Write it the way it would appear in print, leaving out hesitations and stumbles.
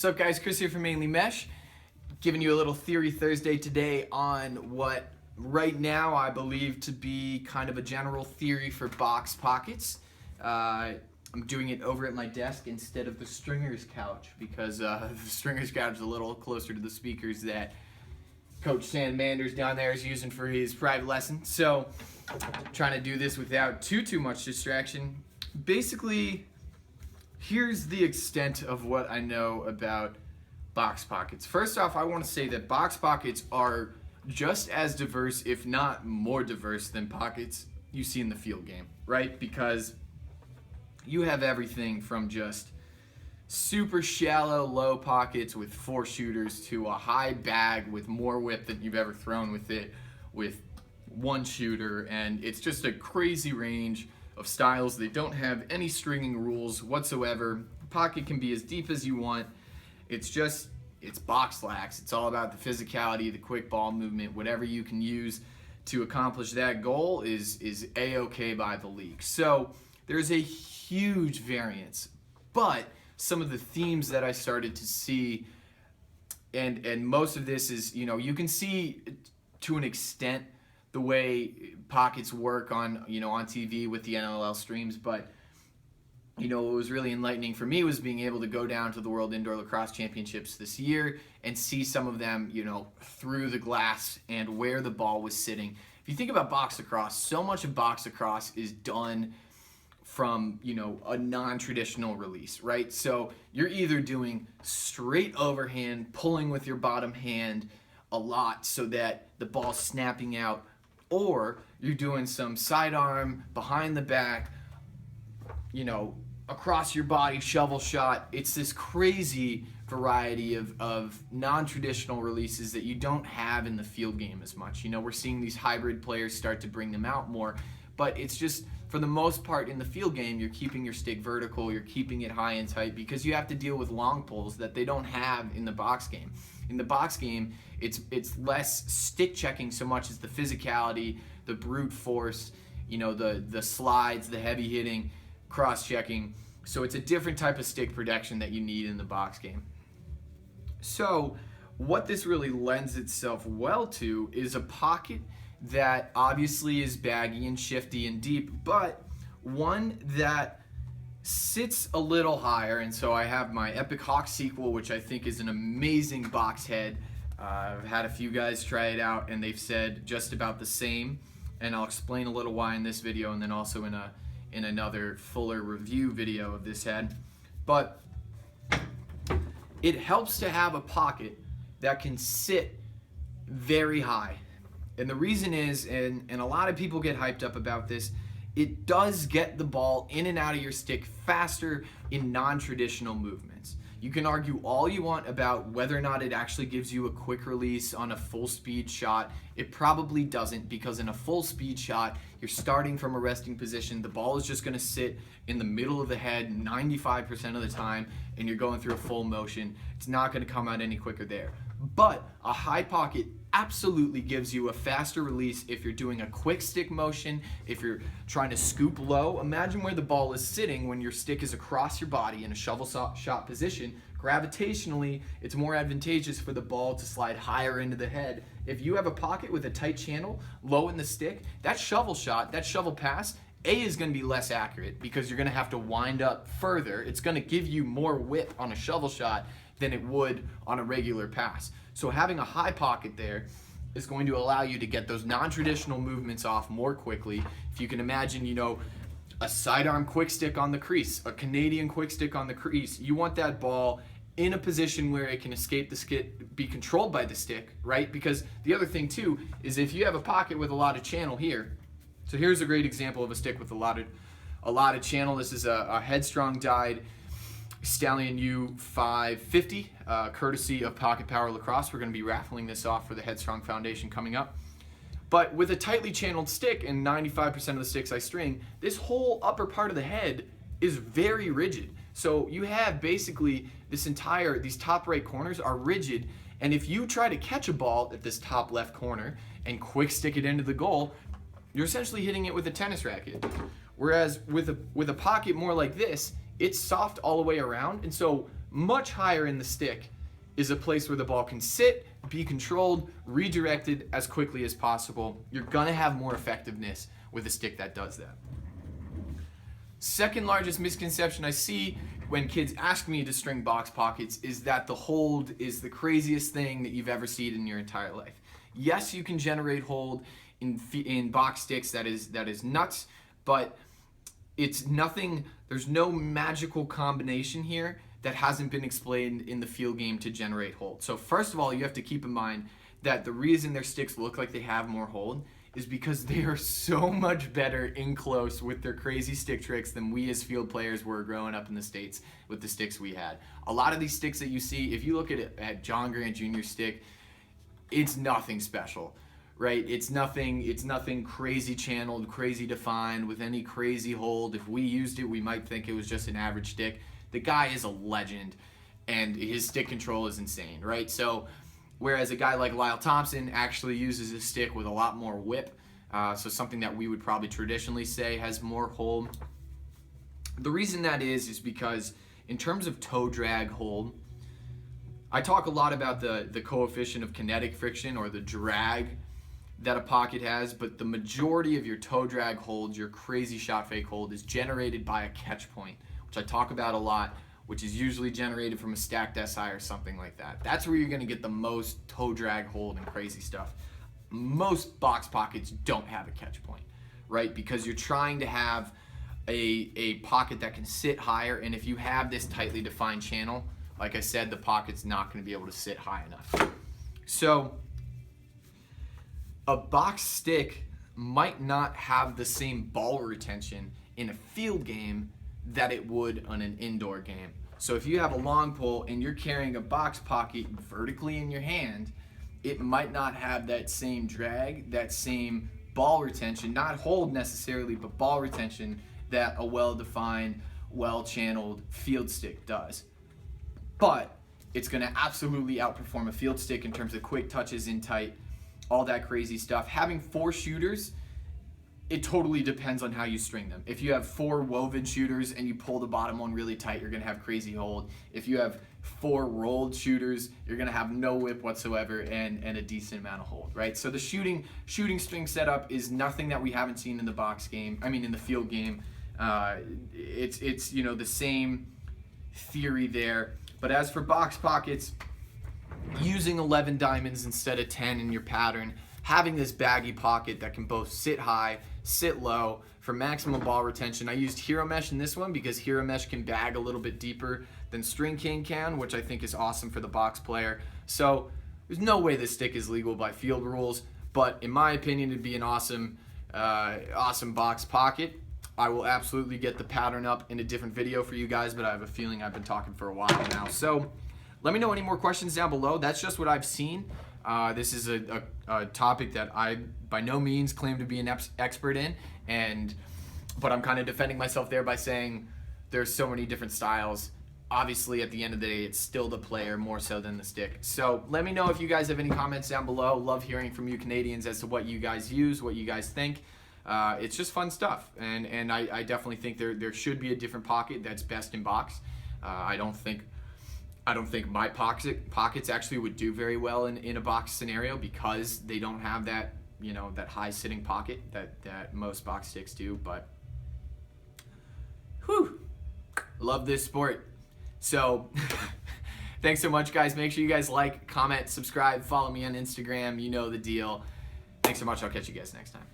What's up, guys? Chris here from Mainely Mesh, giving you a little Theory Thursday today on what right now I believe to be kind of a general theory for box pockets. I'm doing it over at my desk instead of the stringer's couch because the stringer's couch is a little closer to the speakers that Coach Sam Manders down there is using for his private lesson. So trying to do this without too much distraction. Basically, here's the extent of what I know about box pockets. First off, I want to say that box pockets are just as diverse, if not more diverse, than pockets you see in the field game, right? Because you have everything from just super shallow, low pockets with 4 shooters to a high bag with more whip than you've ever thrown with it with 1 shooter, and it's just a crazy range of styles. They don't have any stringing rules whatsoever. The pocket can be as deep as you want. It's box lax. It's all about the physicality, the quick ball movement. Whatever you can use to accomplish that goal is A-okay by the league. So there's a huge variance, but some of the themes that I started to see, and most of this is, you can see to an extent the way pockets work on, on TV with the NLL streams, but what was really enlightening for me was being able to go down to the World Indoor Lacrosse Championships this year and see some of them, through the glass and where the ball was sitting. If you think about box lacrosse, so much of box lacrosse is done from, a non-traditional release, right? So you're either doing straight overhand, pulling with your bottom hand a lot so that the ball's snapping out, or you're doing some sidearm, behind the back, across your body, shovel shot. It's this crazy variety of non-traditional releases that you don't have in the field game as much. We're seeing these hybrid players start to bring them out more, but it's just, for the most part in the field game, you're keeping your stick vertical, you're keeping it high and tight because you have to deal with long pulls that they don't have in the box game. In the box game, it's less stick checking so much as the physicality, the brute force, the slides, the heavy hitting, cross checking. So it's a different type of stick protection that you need in the box game. So what this really lends itself well to is a pocket that obviously is baggy and shifty and deep, but one that sits a little higher. And so I have my Epic Hawk sequel, which I think is an amazing box head. I've had a few guys try it out and they've said just about the same, and I'll explain a little why in this video and then also in another fuller review video of this head. But it helps to have a pocket that can sit very high. And the reason is, and a lot of people get hyped up about this, it does get the ball in and out of your stick faster in non-traditional movements. You can argue all you want about whether or not it actually gives you a quick release on a full speed shot. It probably doesn't, because in a full speed shot, you're starting from a resting position. The ball is just going to sit in the middle of the head 95% of the time, and you're going through a full motion. It's not going to come out any quicker there. But a high pocket absolutely gives you a faster release if you're doing a quick stick motion, if you're trying to scoop low. Imagine where the ball is sitting when your stick is across your body in a shovel shot position. Gravitationally, it's more advantageous for the ball to slide higher into the head. If you have a pocket with a tight channel, low in the stick, that shovel shot, that shovel pass, is going to be less accurate because you're going to have to wind up further. It's going to give you more whip on a shovel shot than it would on a regular pass. So having a high pocket there is going to allow you to get those non-traditional movements off more quickly. If you can imagine, a sidearm quick stick on the crease, a Canadian quick stick on the crease, you want that ball in a position where it can escape the stick, be controlled by the stick, right? Because the other thing too is if you have a pocket with a lot of channel here, so here's a great example of a stick with a lot of channel. This is a Headstrong dyed Stallion U550, courtesy of Pocket Power Lacrosse. We're going to be raffling this off for the Headstrong Foundation coming up. But with a tightly channeled stick, and 95% of the sticks I string, this whole upper part of the head is very rigid. So you have basically these top right corners are rigid, and if you try to catch a ball at this top left corner and quick stick it into the goal, you're essentially hitting it with a tennis racket. Whereas with a pocket more like this, it's soft all the way around, and so Much higher in the stick is a place where the ball can sit, be controlled, redirected as quickly as possible. You're gonna have more effectiveness with a stick that does that. Second largest misconception I see when kids ask me to string box pockets is that the hold is the craziest thing that you've ever seen in your entire life. Yes, you can generate hold in box sticks, that is nuts, but it's nothing, there's no magical combination here that hasn't been explained in the field game to generate hold. So first of all, you have to keep in mind that the reason their sticks look like they have more hold is because they are so much better in close with their crazy stick tricks than we as field players were growing up in the States with the sticks we had. A lot of these sticks that you see, if you look at John Grant Jr.'s stick, it's nothing special, right? It's nothing crazy channeled, crazy defined with any crazy hold. If we used it, we might think it was just an average stick. The guy is a legend, and his stick control is insane, right? So whereas a guy like Lyle Thompson actually uses a stick with a lot more whip, so something that we would probably traditionally say has more hold. The reason that is because in terms of toe drag hold, I talk a lot about the coefficient of kinetic friction, or the drag that a pocket has, but the majority of your toe drag hold, your crazy shot fake hold, is generated by a catch point, which I talk about a lot, which is usually generated from a stacked SI or something like that. That's where you're gonna get the most toe drag hold and crazy stuff. Most box pockets don't have a catch point, right? Because you're trying to have a pocket that can sit higher, and if you have this tightly defined channel, like I said, the pocket's not gonna be able to sit high enough. So a box stick might not have the same ball retention in a field game that it would on an indoor game. So if you have a long pole and you're carrying a box pocket vertically in your hand, it might not have that same drag, that same ball retention, not hold necessarily, but ball retention that a well-defined, well-channeled field stick does. But it's gonna absolutely outperform a field stick in terms of quick touches in tight, all that crazy stuff. Having 4 shooters, it totally depends on how you string them. If you have 4 woven shooters and you pull the bottom one really tight, you're gonna have crazy hold. If you have 4 rolled shooters, you're gonna have no whip whatsoever and a decent amount of hold, right? So the shooting string setup is nothing that we haven't seen in the box game. I mean, in the field game. It's you know, the same theory there. But as for box pockets, using 11 diamonds instead of 10 in your pattern, having this baggy pocket that can both sit high, sit low for maximum ball retention. I used Hero Mesh in this one because Hero Mesh can bag a little bit deeper than String King can, which I think is awesome for the box player. So there's no way this stick is legal by field rules, but in my opinion, it'd be an awesome box pocket. I will absolutely get the pattern up in a different video for you guys, but I have a feeling I've been talking for a while now. So let me know any more questions down below. That's just what I've seen. This is a topic that I by no means claim to be an expert in, but I'm kind of defending myself there by saying there's so many different styles. Obviously, at the end of the day, it's still the player more so than the stick. So let me know if you guys have any comments down below. Love hearing from you Canadians as to what you guys use, what you guys think. It's just fun stuff, and I definitely think there should be a different pocket that's best in box. I don't think my pockets actually would do very well in a box scenario because they don't have that, you know, that high sitting pocket that most box sticks do. But whew, love this sport. So thanks so much, guys. Make sure you guys like, comment, subscribe, follow me on Instagram. You know the deal. Thanks so much. I'll catch you guys next time.